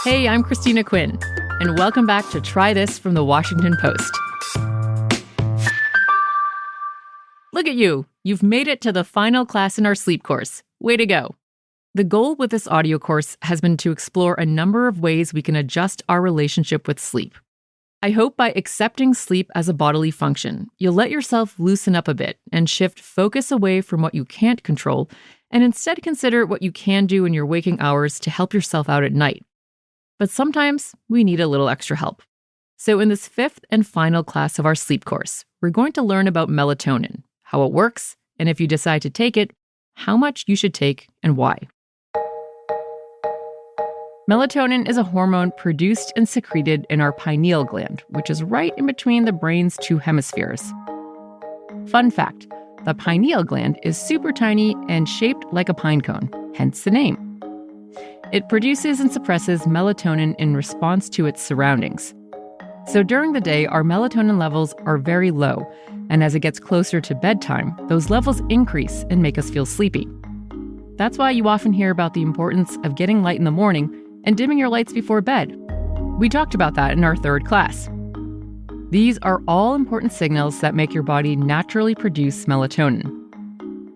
Hey, I'm Christina Quinn, and welcome back to Try This from the Washington Post. Look at you. You've made it to the final class in our sleep course. Way to go. The goal with this audio course has been to explore a number of ways we can adjust our relationship with sleep. I hope by accepting sleep as a bodily function, you'll let yourself loosen up a bit and shift focus away from what you can't control and instead consider what you can do in your waking hours to help yourself out at night. But sometimes we need a little extra help. So in this fifth and final class of our sleep course, we're going to learn about melatonin, how it works, and if you decide to take it, how much you should take and why. Melatonin is a hormone produced and secreted in our pineal gland, which is right in between the brain's two hemispheres. Fun fact, the pineal gland is super tiny and shaped like a pine cone, hence the name. It produces and suppresses melatonin in response to its surroundings. So during the day, our melatonin levels are very low, and as it gets closer to bedtime, those levels increase and make us feel sleepy. That's why you often hear about the importance of getting light in the morning and dimming your lights before bed. We talked about that in our third class. These are all important signals that make your body naturally produce melatonin.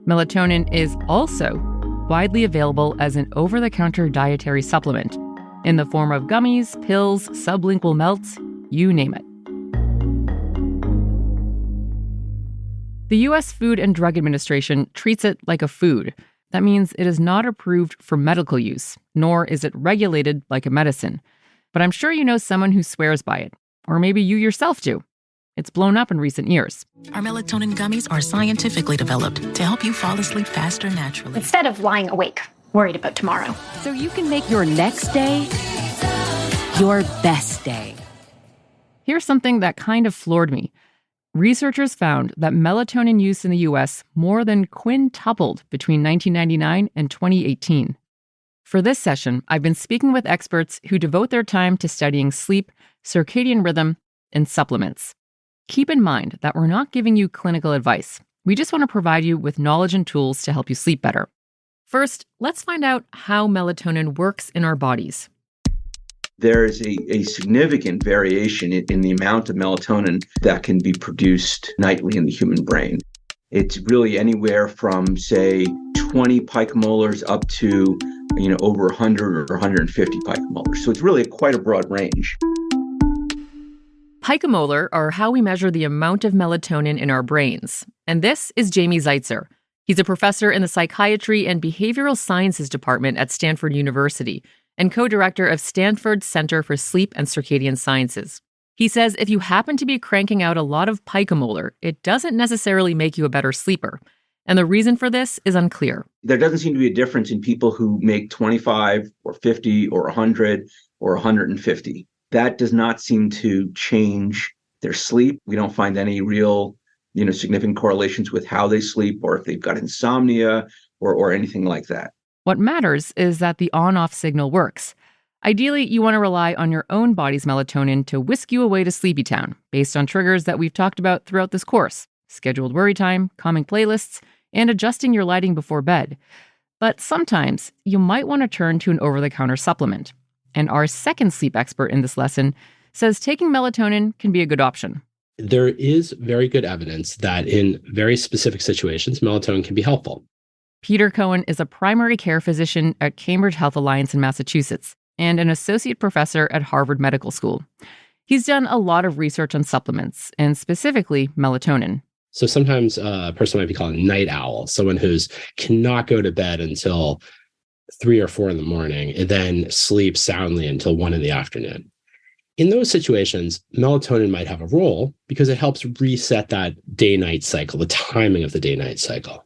Melatonin is also widely available as an over-the-counter dietary supplement in the form of gummies, pills, sublingual melts, you name it. The U.S. Food and Drug Administration treats it like a food. That means it is not approved for medical use, nor is it regulated like a medicine. But I'm sure you know someone who swears by it, or maybe you yourself do. It's blown up in recent years. Our melatonin gummies are scientifically developed to help you fall asleep faster naturally. Instead of lying awake, worried about tomorrow. So you can make your next day your best day. Here's something that kind of floored me. Researchers found that melatonin use in the U.S. more than quintupled between 1999 and 2018. For this session, I've been speaking with experts who devote their time to studying sleep, circadian rhythm, and supplements. Keep in mind that we're not giving you clinical advice. We just want to provide you with knowledge and tools to help you sleep better. First, let's find out how melatonin works in our bodies. There is a significant variation in the amount of melatonin that can be produced nightly in the human brain. It's really anywhere from, say, 20 picomolars up to, over 100 or 150 picomolars. So it's really quite a broad range. Picomolar are how we measure the amount of melatonin in our brains. And this is Jamie Zeitzer. He's a professor in the Psychiatry and Behavioral Sciences Department at Stanford University and co-director of Stanford's Center for Sleep and Circadian Sciences. He says if you happen to be cranking out a lot of picomolar, it doesn't necessarily make you a better sleeper. And the reason for this is unclear. There doesn't seem to be a difference in people who make 25 or 50 or 100 or 150. That does not seem to change their sleep. We don't find any real, significant correlations with how they sleep or if they've got insomnia or anything like that. What matters is that the on-off signal works. Ideally, you want to rely on your own body's melatonin to whisk you away to sleepy town, based on triggers that we've talked about throughout this course: scheduled worry time, calming playlists, and adjusting your lighting before bed. But sometimes you might want to turn to an over-the-counter supplement. And our second sleep expert in this lesson says taking melatonin can be a good option. There is very good evidence that in very specific situations, melatonin can be helpful. Peter Cohen is a primary care physician at Cambridge Health Alliance in Massachusetts and an associate professor at Harvard Medical School. He's done a lot of research on supplements, and specifically melatonin. So sometimes a person might be called a night owl, someone who's cannot go to bed until 3 or 4 in the morning and then sleep soundly until 1 in the afternoon. In those situations, melatonin might have a role because it helps reset that day-night cycle, the timing of the day-night cycle.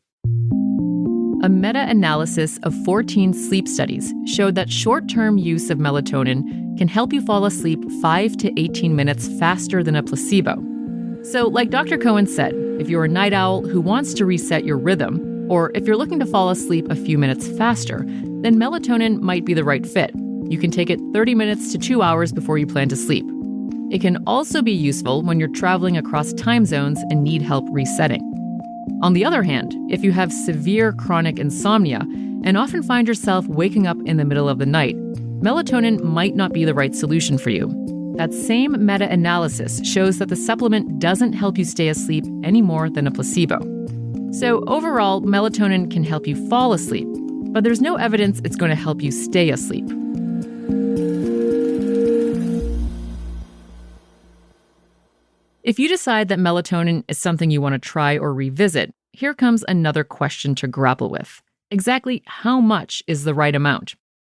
A meta-analysis of 14 sleep studies showed that short-term use of melatonin can help you fall asleep 5 to 18 minutes faster than a placebo. So, like Dr. Cohen said, if you're a night owl who wants to reset your rhythm, or if you're looking to fall asleep a few minutes faster, then melatonin might be the right fit. You can take it 30 minutes to 2 hours before you plan to sleep. It can also be useful when you're traveling across time zones and need help resetting. On the other hand, if you have severe chronic insomnia and often find yourself waking up in the middle of the night, melatonin might not be the right solution for you. That same meta-analysis shows that the supplement doesn't help you stay asleep any more than a placebo. So overall, melatonin can help you fall asleep, but there's no evidence it's going to help you stay asleep. If you decide that melatonin is something you want to try or revisit, here comes another question to grapple with. Exactly how much is the right amount?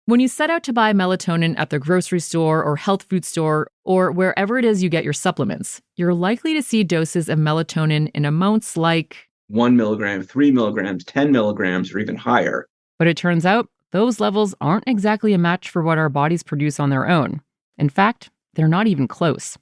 When you set out to buy melatonin at the grocery store or health food store or wherever it is you get your supplements, you're likely to see doses of melatonin in amounts like 1 milligram, 3 milligrams, 10 milligrams, or even higher. But it turns out those levels aren't exactly a match for what our bodies produce on their own. In fact, they're not even close.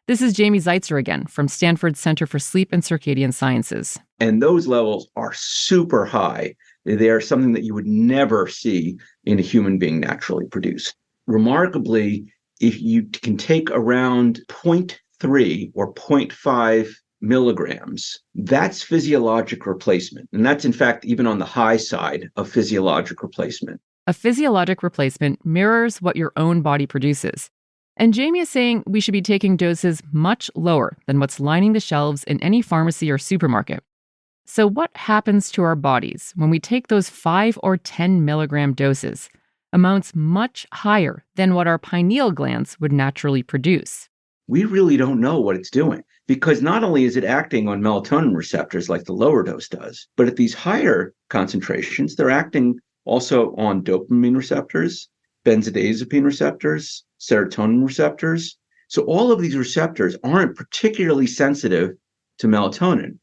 This is Jamie Zeitzer again from Stanford's Center for Sleep and Circadian Sciences. And those levels are super high. They are something that you would never see in a human being naturally produced. Remarkably, if you can take around 0.3 or 0.5 milligrams, that's physiologic replacement. And that's, in fact, even on the high side of physiologic replacement. A physiologic replacement mirrors what your own body produces. And Jamie is saying we should be taking doses much lower than what's lining the shelves in any pharmacy or supermarket. So what happens to our bodies when we take those 5 or 10 milligram doses, amounts much higher than what our pineal glands would naturally produce? We really don't know what it's doing, because not only is it acting on melatonin receptors like the lower dose does, but at these higher concentrations, they're acting also on dopamine receptors, benzodiazepine receptors, serotonin receptors. So all of these receptors aren't particularly sensitive to melatonin.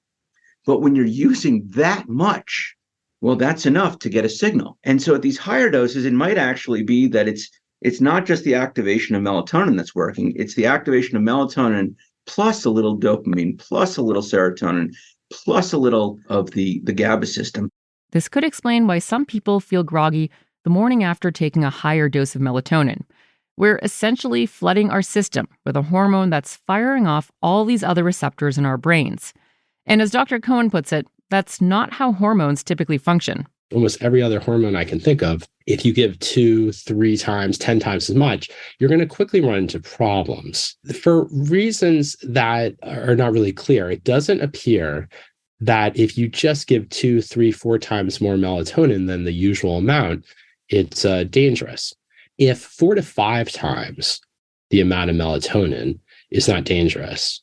But when you're using that much, well, that's enough to get a signal. And so at these higher doses, it might actually be that it's not just the activation of melatonin that's working, it's the activation of melatonin plus a little dopamine, plus a little serotonin, plus a little of the GABA system. This could explain why some people feel groggy the morning after taking a higher dose of melatonin. We're essentially flooding our system with a hormone that's firing off all these other receptors in our brains. And as Dr. Cohen puts it, that's not how hormones typically function. Almost every other hormone I can think of, if you give 2, 3 times, 10 times as much, you're going to quickly run into problems. For reasons that are not really clear, it doesn't appear that if you just give 2, 3, 4 times more melatonin than the usual amount, it's dangerous. If 4 to 5 times the amount of melatonin is not dangerous,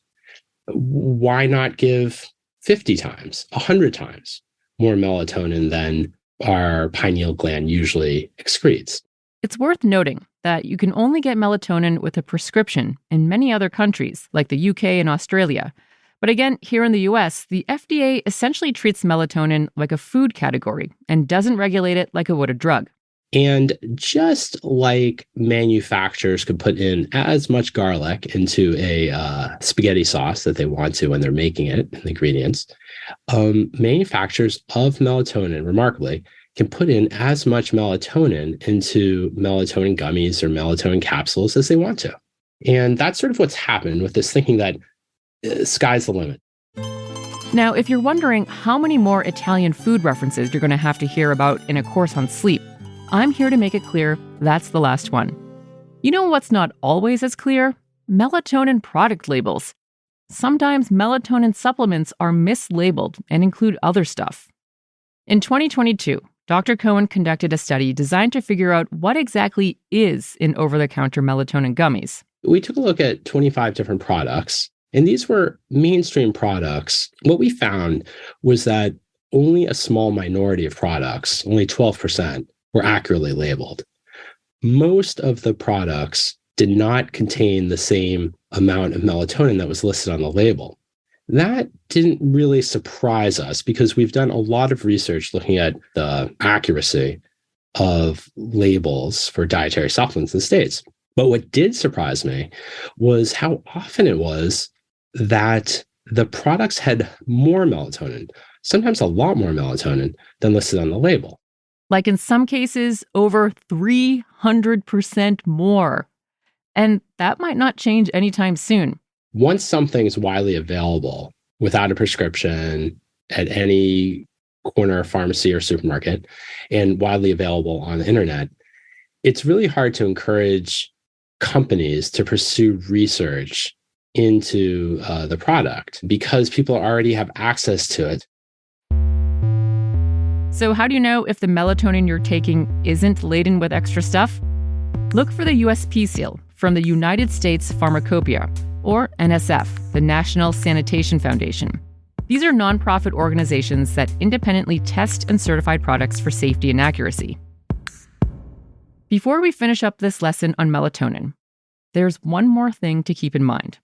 why not give 50 times, 100 times more melatonin than our pineal gland usually excretes? It's worth noting that you can only get melatonin with a prescription in many other countries, like the UK and Australia. But again, here in the US, the FDA essentially treats melatonin like a food category and doesn't regulate it like it would a drug. And just like manufacturers could put in as much garlic into a spaghetti sauce that they want to when they're making it, and the ingredients, manufacturers of melatonin, remarkably, can put in as much melatonin into melatonin gummies or melatonin capsules as they want to. And that's sort of what's happened with this thinking that sky's the limit. Now, if you're wondering how many more Italian food references you're going to have to hear about in a course on sleep, I'm here to make it clear that's the last one. You know what's not always as clear? Melatonin product labels. Sometimes melatonin supplements are mislabeled and include other stuff. In 2022, Dr. Cohen conducted a study designed to figure out what exactly is in over-the-counter melatonin gummies. We took a look at 25 different products, and these were mainstream products. What we found was that only a small minority of products, only 12%, were accurately labeled. Most of the products did not contain the same amount of melatonin that was listed on the label. That didn't really surprise us because we've done a lot of research looking at the accuracy of labels for dietary supplements in the States. But what did surprise me was how often it was that the products had more melatonin, sometimes a lot more melatonin than listed on the label. Like in some cases, over 300% more. And that might not change anytime soon. Once something's widely available without a prescription at any corner pharmacy or supermarket and widely available on the internet, it's really hard to encourage companies to pursue research into the product because people already have access to it. So how do you know if the melatonin you're taking isn't laden with extra stuff? Look for the USP seal from the United States Pharmacopoeia, or NSF, the National Sanitation Foundation. These are nonprofit organizations that independently test and certify products for safety and accuracy. Before we finish up this lesson on melatonin, there's one more thing to keep in mind.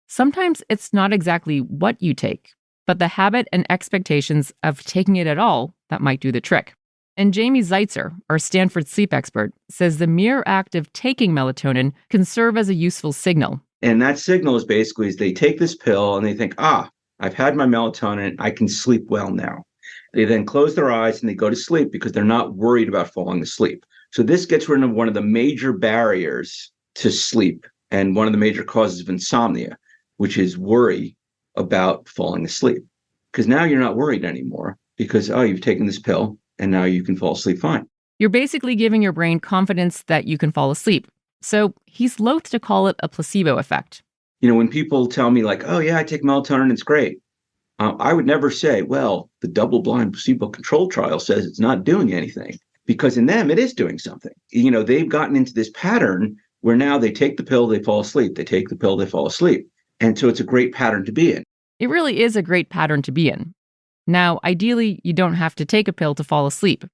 Sometimes it's not exactly what you take, but the habit and expectations of taking it at all that might do the trick. And Jamie Zeitzer, our Stanford sleep expert, says the mere act of taking melatonin can serve as a useful signal. And that signal is basically they take this pill and they think, I've had my melatonin, I can sleep well now. They then close their eyes and they go to sleep because they're not worried about falling asleep. So this gets rid of one of the major barriers to sleep and one of the major causes of insomnia, which is worry about falling asleep. Because now you're not worried anymore because, you've taken this pill and now you can fall asleep fine. You're basically giving your brain confidence that you can fall asleep. So he's loath to call it a placebo effect. When people tell me like, I take melatonin, it's great. I would never say, well, the double-blind placebo-controlled trial says it's not doing anything. Because in them, it is doing something. They've gotten into this pattern where now they take the pill, they fall asleep. They take the pill, they fall asleep. And so it's a great pattern to be in. It really is a great pattern to be in. Now, ideally, you don't have to take a pill to fall asleep.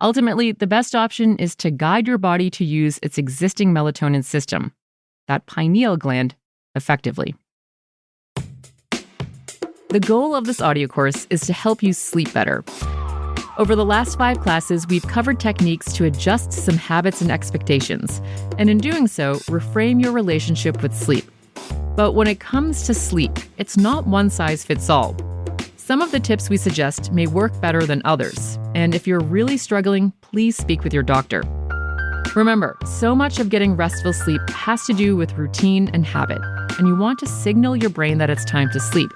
Ultimately, the best option is to guide your body to use its existing melatonin system, that pineal gland, effectively. The goal of this audio course is to help you sleep better. Over the last 5 classes, we've covered techniques to adjust some habits and expectations, and in doing so, reframe your relationship with sleep. But when it comes to sleep, it's not one size fits all. Some of the tips we suggest may work better than others, and if you're really struggling, please speak with your doctor. Remember, so much of getting restful sleep has to do with routine and habit, and you want to signal your brain that it's time to sleep.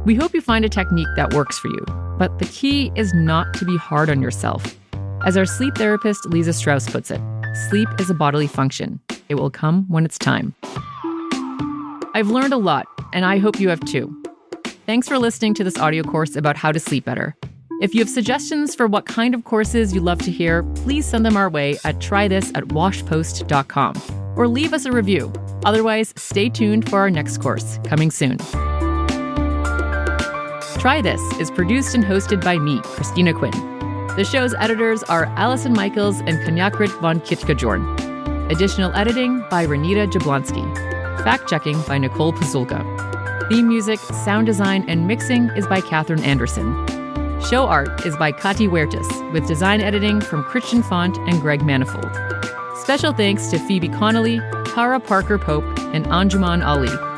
We hope you find a technique that works for you, but the key is not to be hard on yourself. As our sleep therapist Lisa Strauss puts it, sleep is a bodily function. It will come when it's time. I've learned a lot, and I hope you have too. Thanks for listening to this audio course about how to sleep better. If you have suggestions for what kind of courses you'd love to hear, please send them our way at trythis@washpost.com or leave us a review. Otherwise, stay tuned for our next course, coming soon. Try This is produced and hosted by me, Christina Quinn. The show's editors are Allison Michaels and Kanyakrit von Kitkajorn. Additional editing by Renita Jablonski. Fact-checking by Nicole Pazulka. Theme music, sound design, and mixing is by Katherine Anderson. Show art is by Kati Huertas, with design editing from Christian Font and Greg Manifold. Special thanks to Phoebe Connolly, Tara Parker Pope, and Anjuman Ali.